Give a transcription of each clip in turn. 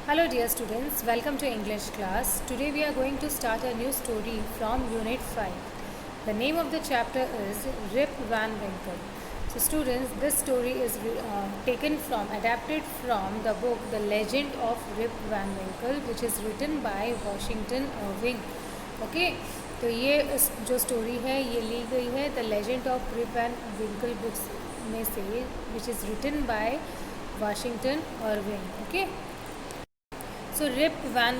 Hello dear students, welcome to English class. Today we are going to start a new story from Unit 5. The name of the chapter is Rip Van Winkle. So students, this story is adapted from the book The Legend of Rip Van Winkle, which is written by Washington Irving. Okay, तो ये जो story है ये ली गई है the legend of Rip Van Winkle books में से, which is written by Washington Irving. Okay, so Rip Van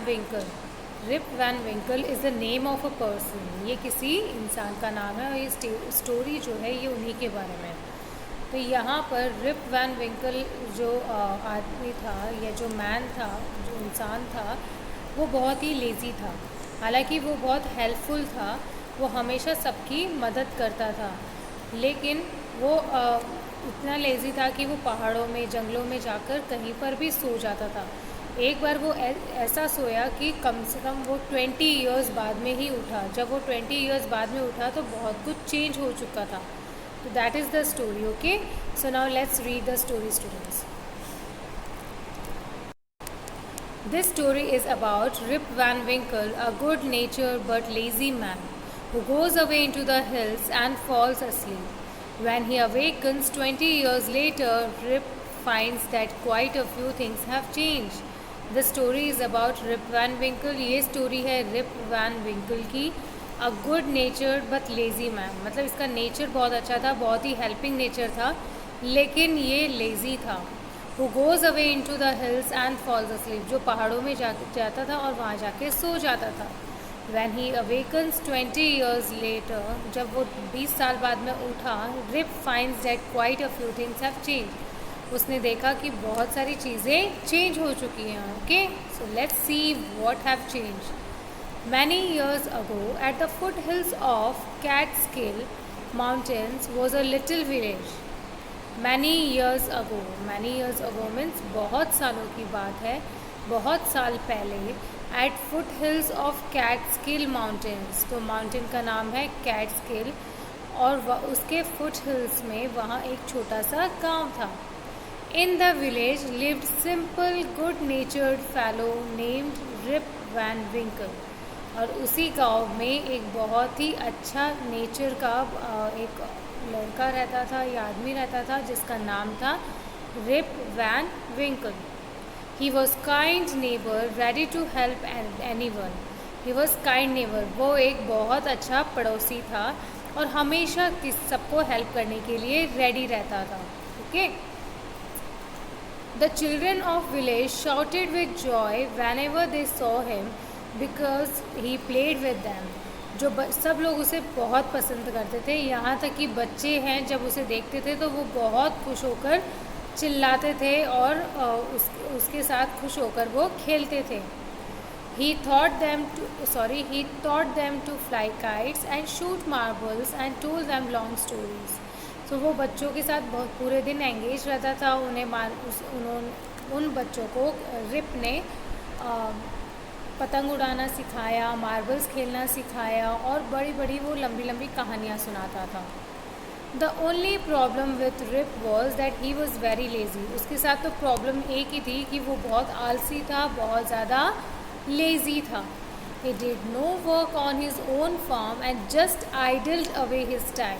Winkle is the name of a person. ये किसी इंसान का नाम है और ये स्टोरी जो है ये उन्हीं के बारे में है. तो यहाँ पर रिप वैन विंकल जो आदमी था या जो मैन था, जो इंसान था, वो बहुत ही लेज़ी था. हालांकि वो बहुत हेल्पफुल था, वो हमेशा सबकी मदद करता था, लेकिन वो इतना लेज़ी था कि वो पहाड़ों में, जंगलों में जाकर कहीं पर भी सो जाता था. एक बार वो ऐसा सोया कि कम से कम वो 20 इयर्स बाद में ही उठा. जब वो 20 इयर्स बाद में उठा तो बहुत कुछ चेंज हो चुका था. तो that is the story. Okay, so now let's read the story students. This story is about Rip Van Winkle, a good-natured but lazy man who goes away into the hills and falls asleep. When he awakens 20 years later, Rip finds that quite a few things have changed. The story is about Rip Van Winkle. ये story है Rip Van Winkle की. A good-natured but lazy man, मतलब इसका nature बहुत अच्छा था, बहुत ही helping nature था, लेकिन ये लेज़ी था. Who goes away into the hills and falls asleep, जो पहाड़ों में जाता था और वहाँ जाके सो जाता था. When he awakens 20 years later, जब वो 20 साल बाद में उठा, Rip finds that quite a few things have changed. उसने देखा कि बहुत सारी चीज़ें चेंज हो चुकी हैं. Okay, so let's see what have changed. Many years ago, at the foothills of Catskill Mountains was a little village. Many years ago means बहुत सालों की बात है, बहुत साल पहले. At foothills of Catskill Mountains, तो माउंटेन का नाम है कैटस्किल, और उसके foothills में वहाँ एक छोटा सा गांव था. In the village lived simple, good-natured fellow named Rip Van Winkle. और उसी गांव में एक बहुत ही अच्छा नेचर का एक लड़का रहता था या आदमी रहता था जिसका नाम था Rip Van Winkle. He was kind neighbour, ready to help anyone. He was kind neighbour, वो एक बहुत अच्छा पड़ोसी था और हमेशा सबको हेल्प करने के लिए रेडी रहता था. Okay, the children of village shouted with Joy van ever they saw him because he played with them. जो सब लोग उसे बहुत पसंद करते थे, यहाँ तक कि बच्चे हैं जब उसे देखते थे तो वो बहुत खुश होकर चिल्लाते थे और उसके साथ खुश होकर वो खेलते थे. He taught them to fly kites and shoot marbles and told them long stories. So वो बच्चों के साथ बहुत पूरे दिन एंगेज रहता था. उन बच्चों को रिप ने पतंग उड़ाना सिखाया, मार्बल्स खेलना सिखाया और बड़ी बड़ी वो लंबी लंबी कहानियाँ सुनाता था. The only problem with Rip was that he was very lazy. उसके साथ तो प्रॉब्लम एक ही थी कि वो बहुत आलसी था, बहुत ज़्यादा लेज़ी था. He did no work on his own farm and just idled away his time.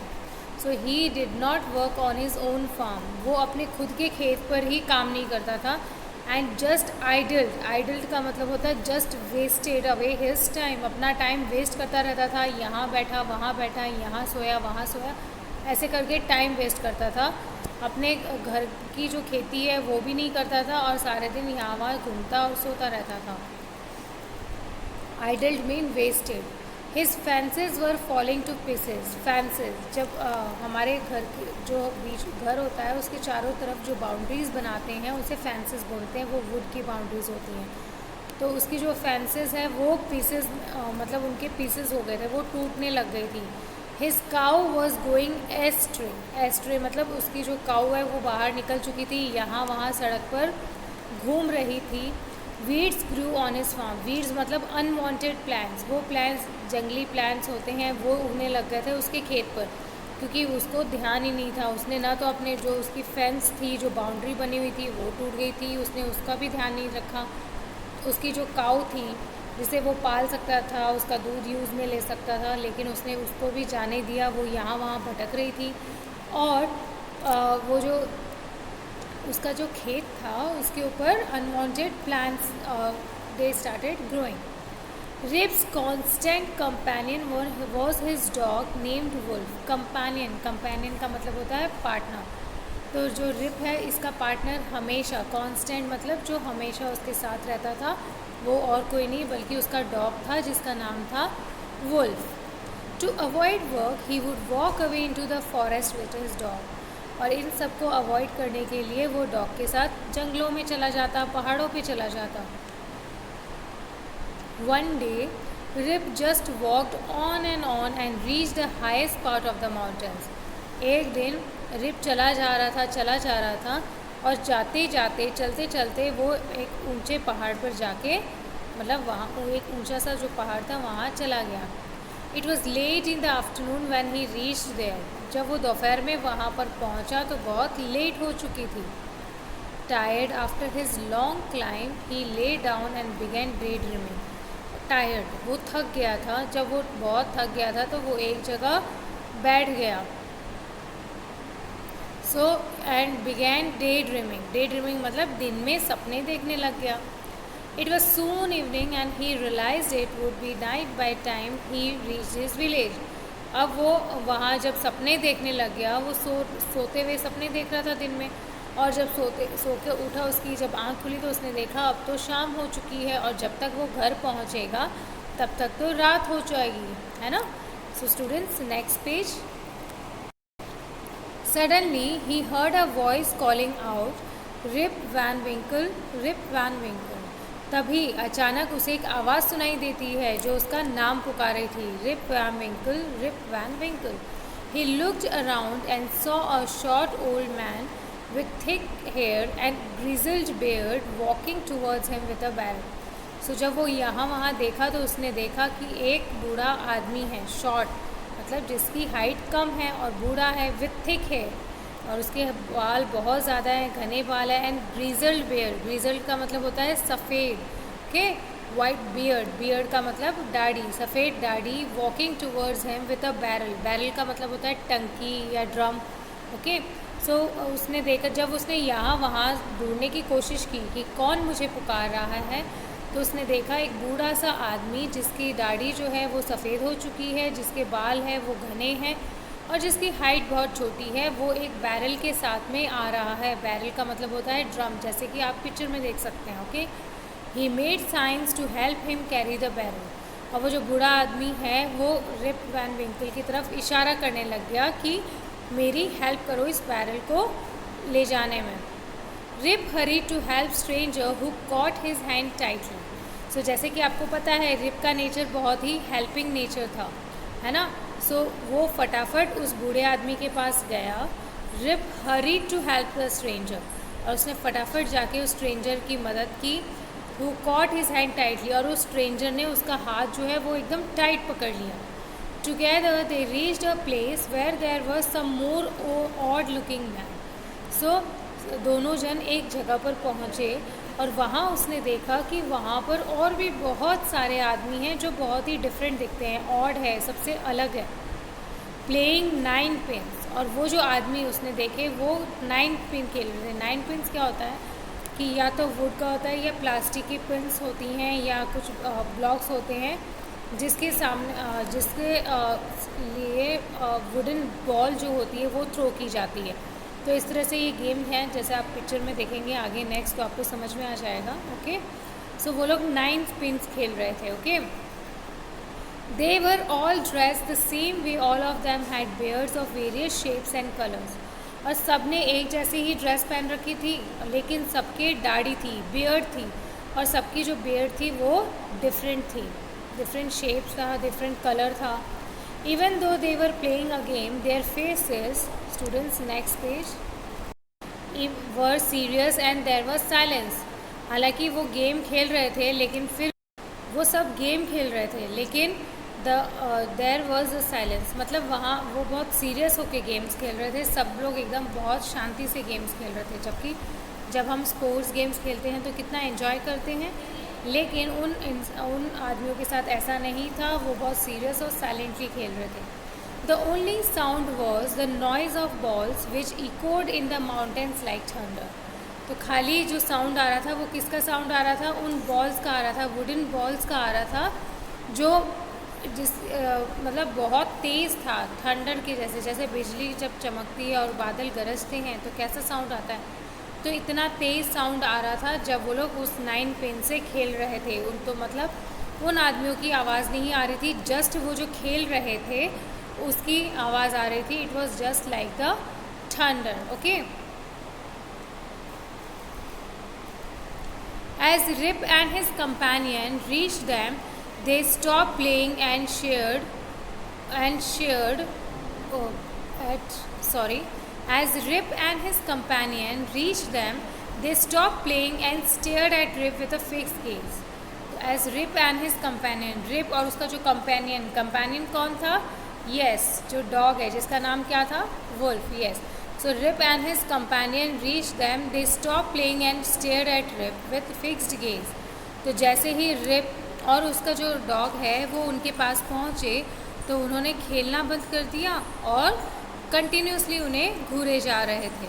So he did not work on his own farm. वो अपने खुद के खेत पर ही काम नहीं करता था. एंड जस्ट आइडल्ड का मतलब होता है just wasted away his time. अपना टाइम वेस्ट करता रहता था, यहाँ बैठा वहाँ बैठा, यहाँ सोया वहाँ सोया, ऐसे करके टाइम वेस्ट करता था. अपने घर की जो खेती है वो भी नहीं करता था और सारे दिन यहाँ वहाँ घूमता और सोता रहता था. Idled mean wasted. His fences were falling to pieces. Fences, जब हमारे घर के जो बीच घर होता है उसके चारों तरफ जो बाउंड्रीज़ बनाते हैं उसे फेंसेज बोलते हैं. वो वुड की बाउंड्रीज़ होती हैं. तो उसकी जो फेंसेज है वो पीसेज मतलब उनके पीसेज हो गए थे, वो टूटने लग गई थी. His cow was going ashtray. Ashtray मतलब उसकी जो काऊ है वो बाहर निकल चुकी थी, यहाँ वहाँ सड़क पर घूम रही थी. Weeds grew on his farm. Weeds मतलब अनवांटेड प्लांट्स. वो प्लांट्स, जंगली प्लांट्स होते हैं, वो उगने लग गए थे उसके खेत पर, क्योंकि उसको ध्यान ही नहीं था. उसने ना तो अपने जो उसकी फेंस थी, जो बाउंड्री बनी हुई थी वो टूट गई थी, उसने उसका भी ध्यान नहीं रखा. उसकी जो काऊ थी जिसे वो पाल सकता था, उसका दूध यूज़ में ले सकता था, लेकिन उसने उसको भी जाने दिया। वो यहाँ वहाँ भटक रही थी और वो जो उसका जो खेत था उसके ऊपर unwanted plants they started growing. Rip's constant companion was his dog named Wolf. Companion का मतलब होता है पार्टनर। तो जो रिप है इसका पार्टनर हमेशा, कांस्टेंट मतलब जो हमेशा उसके साथ रहता था, वो और कोई नहीं बल्कि उसका डॉग था जिसका नाम था Wolf. To avoid work he would walk away into the forest with his dog. और इन सब को अवॉइड करने के लिए वो डॉग के साथ जंगलों में चला जाता, पहाड़ों पे चला जाता। One day Rip just walked on and reach the highest part of the mountains. एक दिन रिप चला जा रहा था और जाते जाते चलते चलते वो एक ऊंचे पहाड़ पर जाके, मतलब वहाँ एक ऊंचा सा जो पहाड़ था वहाँ चला गया। It was late in the afternoon when he reached there. जब वो दोपहर में वहाँ पर पहुँचा तो बहुत लेट हो चुकी थी। Tired after his long climb he lay down and began day dreaming. Tired, वो थक गया था। जब वो बहुत थक गया था तो वो एक जगह बैठ गया। So and began day dreaming मतलब दिन में सपने देखने लग गया। It was soon evening and he realise it would be night by time he reach his village. अब वो वहाँ जब सपने देखने लग गया, वो सोते हुए सपने देख रहा था दिन में, और जब सो के उठा, उसकी जब आँख खुली तो उसने देखा अब तो शाम हो चुकी है और जब तक वो घर पहुँचेगा तब तक तो रात हो जाएगी, है ना। So students, next page. Suddenly he heard a voice calling out, "Rip Van Winkle, Rip Van Winkle." तभी अचानक उसे एक आवाज़ सुनाई देती है जो उसका नाम पुकार रही थी, Rip Van Winkle, Rip Van Winkle. He looked around and saw a short old man with thick hair and grizzled beard walking towards him with a barrel. So जब वो यहाँ वहाँ देखा तो उसने देखा कि एक बूढ़ा आदमी है, शॉर्ट मतलब जिसकी हाइट कम है, और बूढ़ा है, विथ थिक है, और उसके बाल बहुत ज़्यादा हैं, घने बाल है, एंड ग्रीजल्ड बियर्ड। ग्रीजल्ड का मतलब होता है सफ़ेद, ओके। वाइट बियर्ड का मतलब दाढ़ी, सफ़ेद दाढ़ी। Walking towards him with a barrel का मतलब होता है टंकी या ड्रम, ओके। सो उसने देखा, जब उसने यहाँ वहाँ ढूंढने की कोशिश की कि कौन मुझे पुकार रहा है, तो उसने देखा एक बूढ़ा सा आदमी जिसकी दाढ़ी जो है वो सफ़ेद हो चुकी है, जिसके बाल हैं वो घने हैं, और जिसकी हाइट बहुत छोटी है। वो एक बैरल के साथ में आ रहा है। बैरल का मतलब होता है ड्रम, जैसे कि आप पिक्चर में देख सकते हैं, okay. He made signs to help him carry the barrel. और वो जो बूढ़ा आदमी है वो रिप वैन विंकल की तरफ इशारा करने लग गया कि मेरी हेल्प करो इस बैरल को ले जाने में। Rip Hari to help stranger who caught his hand tightly. So जैसे कि आपको पता है रिप का नेचर बहुत ही हेल्पिंग नेचर था, है ना। सो वो फटाफट उस बूढ़े आदमी के पास गया। Rip Hari to help the stranger, और उसने फटाफट जाके उस स्ट्रेंजर की मदद की। Who caught his hand tightly, और उस स्ट्रेंजर ने उसका हाथ जो है वो एकदम टाइट पकड़ लिया। Together they reached a place where there was some more odd looking man. So दोनों जन एक जगह पर पहुँचे और वहाँ उसने देखा कि वहाँ पर और भी बहुत सारे आदमी हैं जो बहुत ही डिफरेंट दिखते हैं, ऑड है, सबसे अलग है। प्लेइंग 9 पिन्स, और वो जो आदमी उसने देखे वो 9 पिन खेल रहे थे। 9 पिन्स क्या होता है कि या तो वुड का होता है या प्लास्टिक की पिन्स होती हैं या कुछ ब्लॉक्स होते हैं जिसके सामने जिसके लिए वुडन बॉल जो होती है वो थ्रो की जाती है। तो इस तरह से ये गेम है, जैसे आप पिक्चर में देखेंगे आगे नेक्स्ट तो आपको समझ में आ जाएगा, ओके। सो वो लोग 9 पिन्स खेल रहे थे, okay. They were all dress the same way, all of them had beards of various shapes and colours. और सब ने एक जैसी ही ड्रेस पहन रखी थी, लेकिन सबके दाढ़ी थी, बियर्ड थी, और सबकी जो बियर्ड थी वो डिफरेंट थी, डिफरेंट शेप्स था, डिफरेंट कलर था। Even though they were playing a game, their faces, students next page, were serious and there was silence. हालांकि वो गेम खेल रहे थे लेकिन फिर वो सब गेम खेल रहे थे लेकिन देयर वाज अ साइलेंस, मतलब वहाँ वो बहुत सीरियस होके गेम्स खेल रहे थे। सब लोग एकदम बहुत शांति से गेम्स खेल रहे थे, जबकि जब हम स्पोर्ट्स गेम्स खेलते हैं तो कितना एंजॉय करते हैं, लेकिन उन आदमियों के साथ ऐसा नहीं था, वो बहुत सीरियस और साइलेंटली खेल रहे थे। The only sound was the noise of balls which echoed in the mountains like thunder. तो खाली जो साउंड आ रहा था वो किसका साउंड आ रहा था? उन बॉल्स का आ रहा था, वुडन बॉल्स का आ रहा था, जो मतलब बहुत तेज़ था, थंडर के जैसे। जैसे बिजली जब चमकती है और बादल गरजते हैं तो कैसा साउंड आता है, तो इतना तेज़ साउंड आ रहा था जब वो लोग उस 9 पिन से खेल रहे थे। उन तो मतलब उन आदमियों की आवाज़ नहीं आ रही थी, जस्ट वो जो खेल रहे थे उसकी आवाज़ आ रही थी। It was just like the thunder. Okay, as Rip and his companion reached them, they stopped playing and shared. Oh, As Rip and his companion reached them, they stopped playing and stared at Rip with a fixed gaze. As Rip and his companion, Rip और उसका जो companion कौन था? Yes, जो dog है जिसका नाम क्या था? Wolf. Yes. So Rip and his companion reached them. They stopped playing and stared at Rip with fixed gaze. तो जैसे ही Rip और उसका जो डॉग है वो उनके पास पहुँचे तो उन्होंने खेलना बंद कर दिया और कंटिन्यूसली उन्हें घूरे जा रहे थे।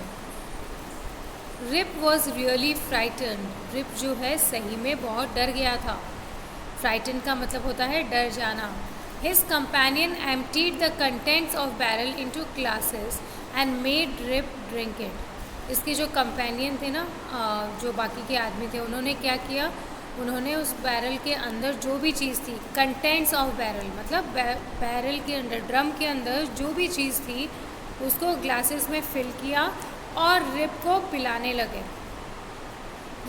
Rip was really frightened. Rip जो है सही में बहुत डर गया था। Frightened का मतलब होता है डर जाना। His companion emptied the contents of barrel into glasses and made Rip drink it. इसके जो कंपेनियन थे ना, जो बाकी के आदमी थे, उन्होंने क्या किया, उन्होंने उस बैरल के अंदर जो भी चीज़ थी, कंटेंट्स ऑफ बैरल मतलब बैरल के अंदर, ड्रम के अंदर जो भी चीज़ थी उसको ग्लासेस में फिल किया और रिप को पिलाने लगे।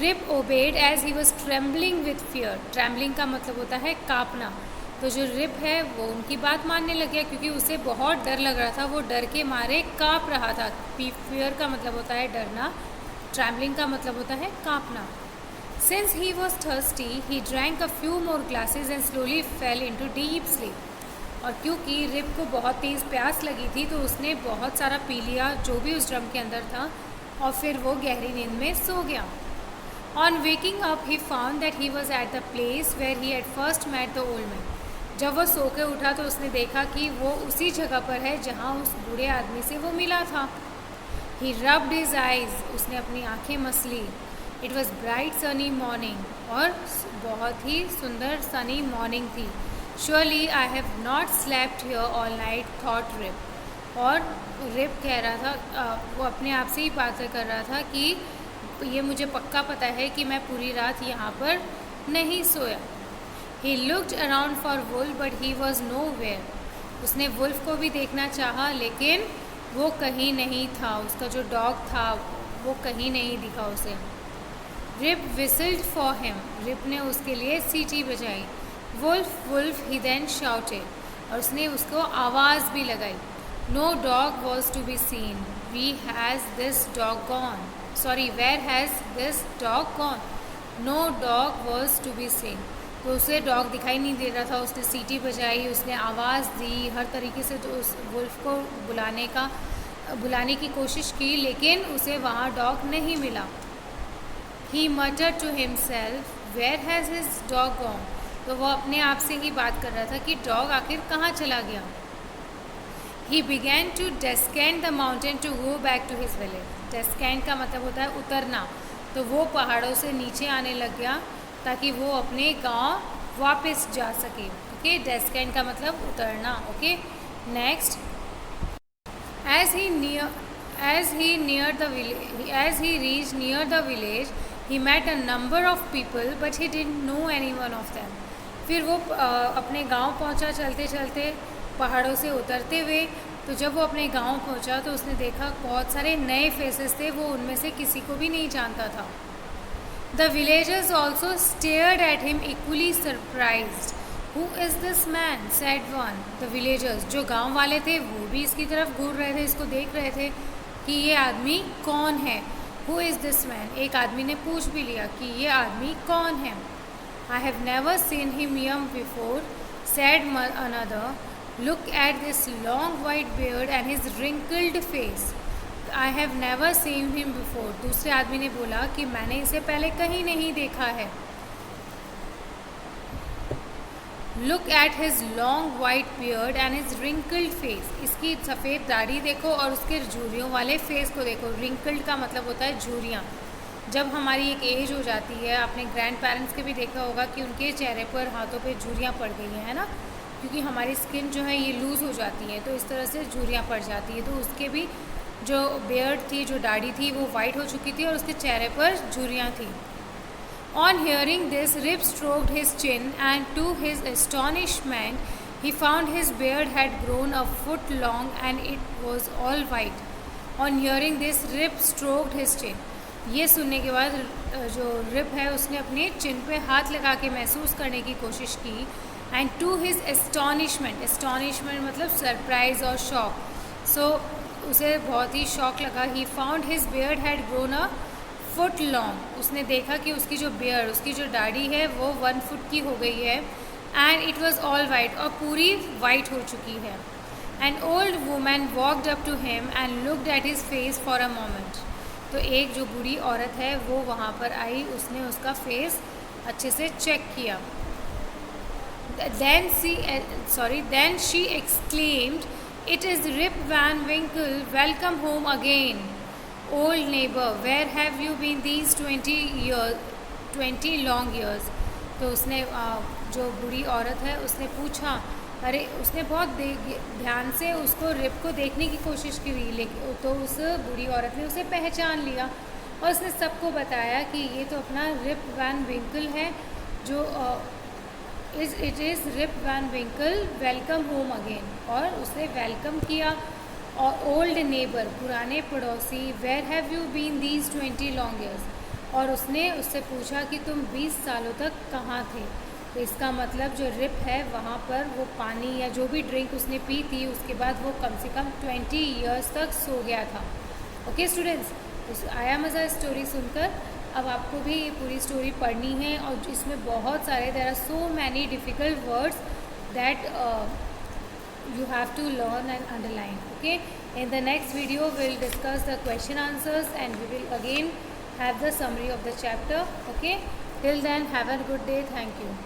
Rip obeyed as he was trembling with fear. Trembling का मतलब होता है काँपना। तो जो रिप है वो उनकी बात मानने लग गया क्योंकि उसे बहुत डर लग रहा था, वो डर के मारे काँप रहा था। फियर का मतलब होता है डरना, ट्रैम्बलिंग का मतलब होता है काँपना। Since he was thirsty he drank a few more glasses and slowly fell into deep sleep. और क्योंकि रिप को बहुत तेज़ प्यास लगी थी तो उसने बहुत सारा पी लिया जो भी उस ड्रम के अंदर था और फिर वो गहरी नींद में सो गया। On waking up he found that he was at the place where he had first met the old man. जब वो सो के उठा तो उसने देखा कि वो उसी जगह पर है जहाँ उस बूढ़े आदमी से वो मिला था। ही रब्ड हिज आइज, उसने अपनी आंखें मस ली। It was bright sunny morning, और बहुत ही सुंदर सनी मॉर्निंग थी। Surely I have not slept here all night thought Rip. और रिप कह रहा था, वो अपने आप से ही बातें कर रहा था कि ये मुझे पक्का पता है कि मैं पूरी रात यहाँ पर नहीं सोया। He looked around for Wolf, but he was nowhere. उसने वुल्फ को भी देखना चाहा लेकिन वो कहीं नहीं था। उसका जो डॉग था वो कहीं नहीं दिखा उसे। Rip whistled for him. Rip ने उसके लिए सीटी बजाई। Wolf wolf he then shouted. और उसने उसको आवाज़ भी लगाई। No dog was to be seen. Where has this dog gone? No dog was to be seen. तो उसे डॉग दिखाई नहीं दे रहा था। उसने सीटी बजाई, उसने आवाज़ दी, हर तरीके से तो उस वुल्फ को बुलाने की कोशिश की लेकिन उसे वहाँ डॉग नहीं मिला। He muttered to himself where has his dog gone. तो वो अपने आप से ही बात कर रहा था कि डॉग आखिर कहाँ चला गया। He began to descend the mountain to go back to his village. Descend का मतलब होता है उतरना। तो वो पहाड़ों से नीचे आने लग गया ताकि वो अपने गांव वापस जा सके। ओके, डेस्केंड का मतलब उतरना। Okay, next, as he reached near the village, he met a number of people, but he didn't know any one of them. फिर वो अपने गांव पहुंचा चलते चलते, पहाड़ों से उतरते हुए। तो जब वो अपने गांव पहुंचा तो उसने देखा बहुत सारे नए फेसेस थे, वो उनमें से किसी को भी नहीं जानता था। The villagers also stared at him equally surprised. Who is this man? said one. The villagers, जो गांव वाले थे वो भी इसकी तरफ घूर रहे थे, इसको देख रहे थे कि ये आदमी कौन है। Who is this man? एक आदमी ने पूछ भी लिया कि ये आदमी कौन है। I have never seen him young before, said another. Look at this long white beard and his wrinkled face. I have never seen him before. दूसरे आदमी ने बोला कि मैंने इसे पहले कहीं नहीं देखा है। Look at his long white beard and his wrinkled face. इसकी सफ़ेद दाढ़ी देखो और उसके झुर्रियों वाले फेस को देखो। रिंकल्ड का मतलब होता है झुर्रियाँ। जब हमारी एक एज हो जाती है, आपने ग्रैंड पेरेंट्स के भी देखा होगा कि उनके चेहरे पर, हाथों पे झुर्रियाँ पड़ गई हैं, है ना, क्योंकि हमारी स्किन जो है ये लूज़ हो जाती है, तो इस तरह से झुर्रियाँ पड़ जाती है। तो उसके भी जो बियर्ड थी, जो दाढ़ी थी, वो वाइट हो चुकी थी और उसके चेहरे पर झुर्रियाँ थी। On hearing this, Rip stroked his chin, and to his astonishment, he found his beard had grown a foot long and it was all white. On hearing this, Rip stroked his chin. ये सुनने के बाद जो rib है उसने अपने चिन पे हाथ लगा के महसूस करने की कोशिश की। एंड टू हिज एस्टॉनिशमेंट, एस्टॉनिशमेंट मतलब सरप्राइज और शॉक, सो उसे बहुत ही शौक लगा। He found his beard had grown a foot long. उसने देखा कि उसकी जो बियर्ड, उसकी जो दाढ़ी है वो 1 फुट की हो गई है। And it was all white, और पूरी वाइट हो चुकी है। An old woman walked up to him and looked at his face for a moment. तो एक जो बूढ़ी औरत है वो वहाँ पर आई, उसने उसका फेस अच्छे से चेक किया। Then she exclaimed, "It is Rip Van Winkle. Welcome home again, old neighbor. Where have you been these 20 long years?" तो उसने जो बूढ़ी औरत है उसने पूछा, अरे उसने बहुत ध्यान से उसको रिप को देखने की कोशिश की, लेकिन तो उस बूढ़ी औरत ने उसे पहचान लिया और उसने सबको बताया कि ये तो अपना रिप वैन विंकल है, जो it is Rip Van Winkle, welcome home again. और उसने वेलकम किया। और ओल्ड नेबर, पुराने पड़ोसी, where have you been these 20 long years, और उसने उससे पूछा कि तुम 20 सालों तक कहाँ थे। तो इसका मतलब जो रिप है वहाँ पर वो पानी या जो भी ड्रिंक उसने पी थी उसके बाद वो कम से कम 20 ईयर्स तक सो गया था। ओके स्टूडेंट्स, आया मज़ा स्टोरी सुनकर। अब आपको भी ये पूरी स्टोरी पढ़नी है और इसमें बहुत सारे, there are so many difficult words that you have to learn and underline. Okay, in the next video we'll discuss the question answers and we will again have the summary of the chapter. Okay, till then have a good day. Thank you.